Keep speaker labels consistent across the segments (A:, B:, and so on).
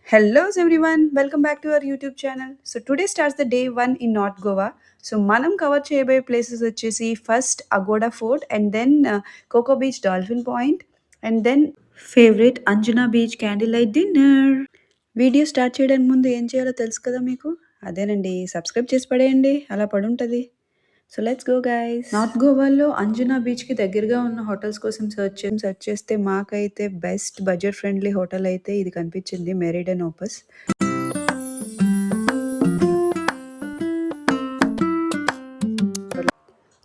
A: Hello everyone, welcome back to our YouTube channel. So today starts the day one in North Goa. So మనం cover చేయబోయే places వచ్చేసి first Aguada fort and then Coco beach dolphin point and then favourite Anjuna beach candle light dinner. Video start చేయడానికి ముందు ఏం చేయాలో తెలుసు కదా మీకు? అదేనండి, సబ్స్క్రైబ్ చేసి పడేయండి, అలా పడుంటది. So let's go guys. North గోవాలో అంజనా బీచ్కి దగ్గరగా ఉన్న హోటల్స్ కోసం సెర్చ్ చేస్తే మాకైతే బెస్ట్ బడ్జెట్ ఫ్రెండ్లీ హోటల్ అయితే ఇది కనిపించింది, మెరిడన్ ఓపస్.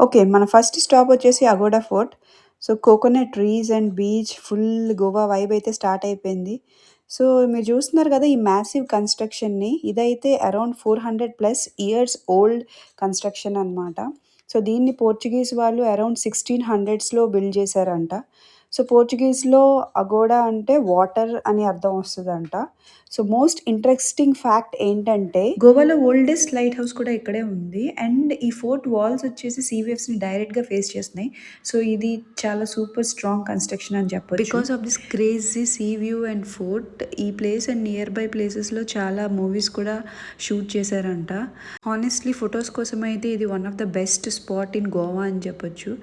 A: ఓకే, మన ఫస్ట్ స్టాప్ వచ్చేసి Aguada fort. So coconut trees and beach, full Goa vibe అయితే స్టార్ట్ అయిపోయింది. సో మీరు చూస్తున్నారు కదా ఈ మ్యాసివ్ కన్స్ట్రక్షన్ని, ఇదైతే అరౌండ్ 400+ ఇయర్స్ ఓల్డ్ కన్స్ట్రక్షన్ అనమాట. సో దీన్ని పోర్చుగీస్ వాళ్ళు అరౌండ్ 1600స్లో బిల్డ్ చేశారంట. సో పోర్చుగీస్లో అగోడా అంటే వాటర్ అని అర్థం వస్తుందంట. సో మోస్ట్ ఇంట్రెస్టింగ్ ఫ్యాక్ట్ ఏంటంటే గోవాలో ఓల్డెస్ట్ లైట్ హౌస్ కూడా ఇక్కడే ఉంది. అండ్ ఈ ఫోర్ట్ వాల్స్ వచ్చేసి సీ వేవ్స్ని డైరెక్ట్గా ఫేస్ చేస్తున్నాయి. సో ఇది చాలా సూపర్ స్ట్రాంగ్ కన్స్ట్రక్షన్ అని చెప్పొచ్చు. Because of this crazy see view and fort, ఈ ప్లేస్ అండ్ నియర్ బై ప్లేసెస్లో చాలా మూవీస్ కూడా షూట్ చేశారంట. హానెస్ట్లీ ఫొటోస్ కోసం అయితే ఇది one of the best spot in Goa అని చెప్పొచ్చు.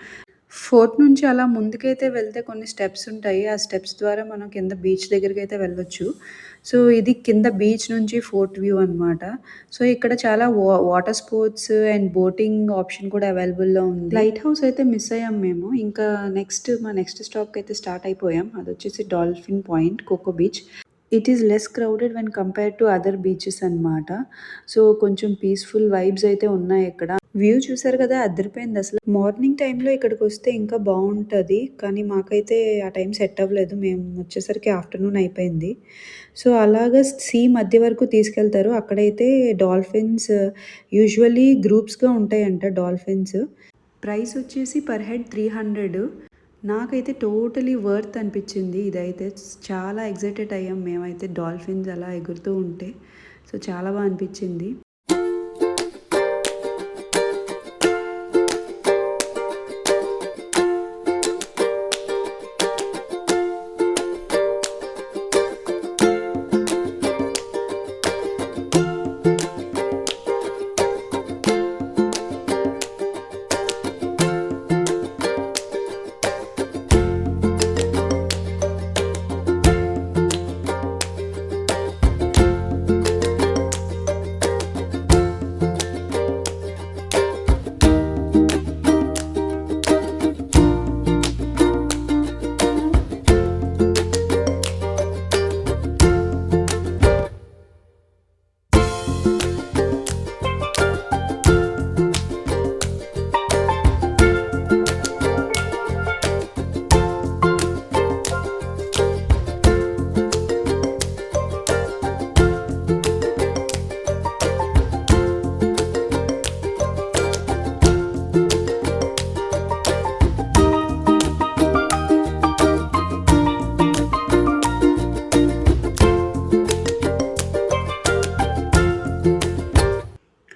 A: ఫోర్ట్ నుంచి అలా ముందుకైతే వెళ్తే కొన్ని స్టెప్స్ ఉంటాయి. ఆ స్టెప్స్ ద్వారా మనం కింద బీచ్ దగ్గరికి అయితే వెళ్ళొచ్చు. సో ఇది కింద బీచ్ నుంచి ఫోర్ట్ వ్యూ అనమాట. సో ఇక్కడ చాలా water sports and boating option కూడా అవైలబుల్లో ఉంది. లైట్ హౌస్ అయితే మిస్ అయ్యాం మేము. ఇంకా నెక్స్ట్ స్టాప్కి అయితే స్టార్ట్ అయిపోయాం. అది వచ్చేసి dolphin point, coco beach. It is less crowded when compare to other beaches అనమాట. సో కొంచెం పీస్ఫుల్ వైబ్స్ అయితే ఉన్నాయి ఇక్కడ. వ్యూ చూసారు కదా, అదిరిపోయింది అసలు. మార్నింగ్ టైంలో ఇక్కడికి వస్తే ఇంకా బాగుంటుంది, కానీ మాకైతే ఆ టైం సెట్ అవ్వలేదు. మేము వచ్చేసరికి ఆఫ్టర్నూన్ అయిపోయింది. సో అలాగా సీ మధ్య వరకు తీసుకెళ్తారు. అక్కడైతే డాల్ఫిన్స్ యూజువల్లీ గ్రూప్స్గా ఉంటాయంట డాల్ఫిన్స్. ప్రైస్ వచ్చేసి పర్ హెడ్ 300. నాకైతే టోటలీ వర్త్ అనిపించింది. ఇదైతే చాలా ఎగ్జైటెడ్ అయ్యాం మేమైతే, డాల్ఫిన్స్ అలా ఎగురుతూ ఉంటే. సో చాలా బాగా అనిపించింది.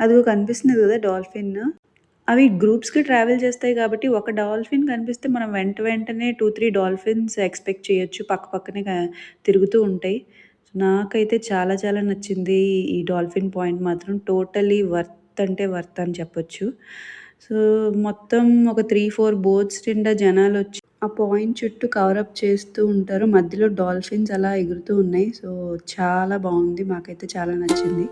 A: అదిగో కనిపిస్తుంది కదా డాల్ఫిన్. అవి గ్రూప్స్కి ట్రావెల్ చేస్తాయి కాబట్టి ఒక డాల్ఫిన్ కనిపిస్తే మనం వెంటనే 2-3 డాల్ఫిన్స్ ఎక్స్పెక్ట్ చేయొచ్చు. పక్కనే తిరుగుతూ ఉంటాయి. నాకైతే చాలా చాలా నచ్చింది ఈ డాల్ఫిన్ పాయింట్ మాత్రం. టోటలీ వర్త్ అంటే వర్త్ అని చెప్పొచ్చు. సో మొత్తం ఒక 3-4 బోట్స్ నిండా జనాలు వచ్చి ఆ పాయింట్ చుట్టూ కవరప్ చేస్తూ ఉంటారు. మధ్యలో డాల్ఫిన్స్ అలా ఎగురుతూ ఉన్నాయి. సో చాలా బాగుంది, మాకైతే చాలా నచ్చింది.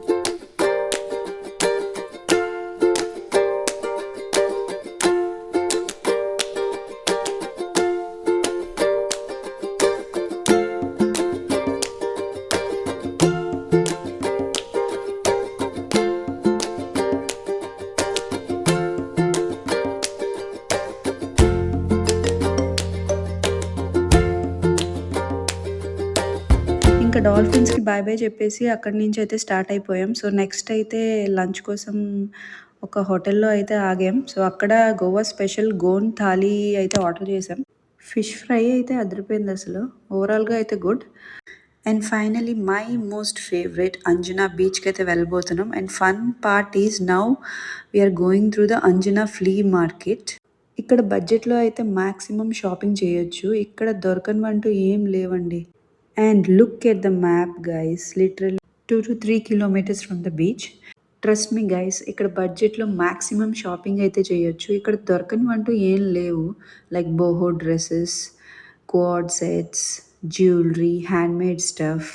A: ఇంకా డాల్ఫిన్స్‌కి బాయ్ బాయ్ చెప్పేసి అక్కడి నుంచి అయితే స్టార్ట్ అయిపోయాం. సో నెక్స్ట్ అయితే లంచ్ కోసం ఒక హోటల్‌లో అయితే ఆగాం. సో అక్కడ గోవా స్పెషల్ గోన్ థాలీ అయితే ఆర్డర్ చేసాం. ఫిష్ ఫ్రై అయితే అదిరిపోయింది అసలు. ఓవరాల్‌గా అయితే good. And finally my most favourite Anjuna బీచ్‌కి అయితే వెళ్ళబోతున్నాం. And fun part is now we're going through the Anjuna flea market. ఇక్కడ బడ్జెట్లో అయితే మ్యాక్సిమం షాపింగ్ చేయొచ్చు. ఇక్కడ దొరకనివంటూ ఏం లేవండి. And look at the map, guys. Literally 2 to 3 kilometers from the beach. Trust me guys, ఇక్కడ బడ్జెట్‌లో మాక్సిమం షాపింగ్ అయితే చేయొచ్చు. ఇక్కడ దొరకనివంటూ ఏం లేవు. Like boho dresses, coord sets, jewellery, handmade stuff,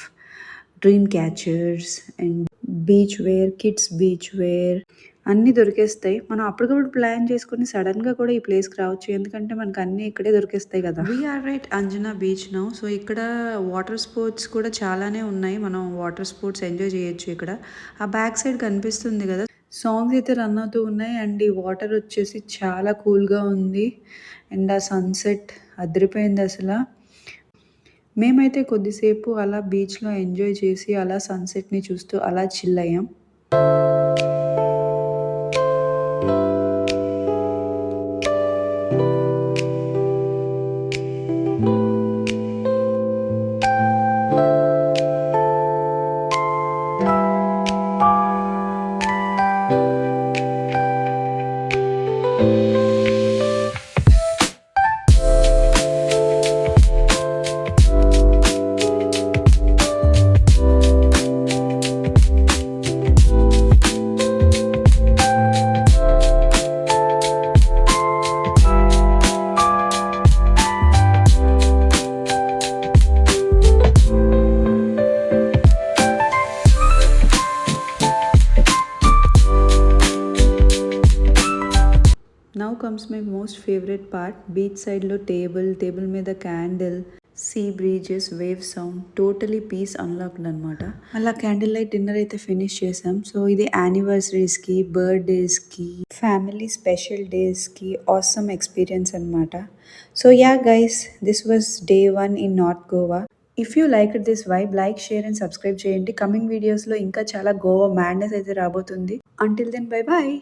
A: dream catchers and beachwear, kids beachwear అన్నీ దొరికేస్తాయి. మనం అప్పటికప్పుడు ప్లాన్ చేసుకొని సడన్‌గా కూడా ఈ ప్లేస్‌కి రావచ్చు. ఎందుకంటే మనకు అన్నీ ఇక్కడే దొరికేస్తాయి కదా! We are at Anjuna beach now. So ఇక్కడ వాటర్ స్పోర్ట్స్ కూడా చాలానే ఉన్నాయి. మనం వాటర్ స్పోర్ట్స్ ఎంజాయ్ చేయొచ్చు ఇక్కడ. ఆ బ్యాక్ సైడ్ కనిపిస్తుంది కదా! సాంగ్స్ అయితే రన్ అవుతూ ఉన్నాయి అండ్ ఈ వాటర్ వచ్చేసి చాలా కూల్‌గా ఉంది. అండ్ ఆ సన్‌సెట్ అదిరిపోయింది అసల. మేమైతే కొద్దిసేపు అలా బీచ్‌లో ఎంజాయ్ చేసి అలా సన్‌సెట్‌ని చూస్తూ అలా చిల్ అయ్యాం. Now comes my most favourite part. Beach సైడ్లో టేబుల్ మీద candle, sea breezes, wave sound, totally peace unlocked అనమాట. అలా క్యాండిల్ లైట్ డిన్నర్ అయితే ఫినిష్ చేసాం. సో ఇది యానివర్సరీస్కి, బర్త్డేస్కి, ఫ్యామిలీ స్పెషల్ డేస్కి ఆసమ్ ఎక్స్పీరియన్స్ అనమాట. So yeah guys, this was day 1 in north Goa. If you like this vibe, like, share and subscribe చేయండి. కమింగ్ వీడియోస్లో ఇంకా చాలా గోవా మ్యాడ్నెస్ అయితే రాబోతుంది. Until then bye bye.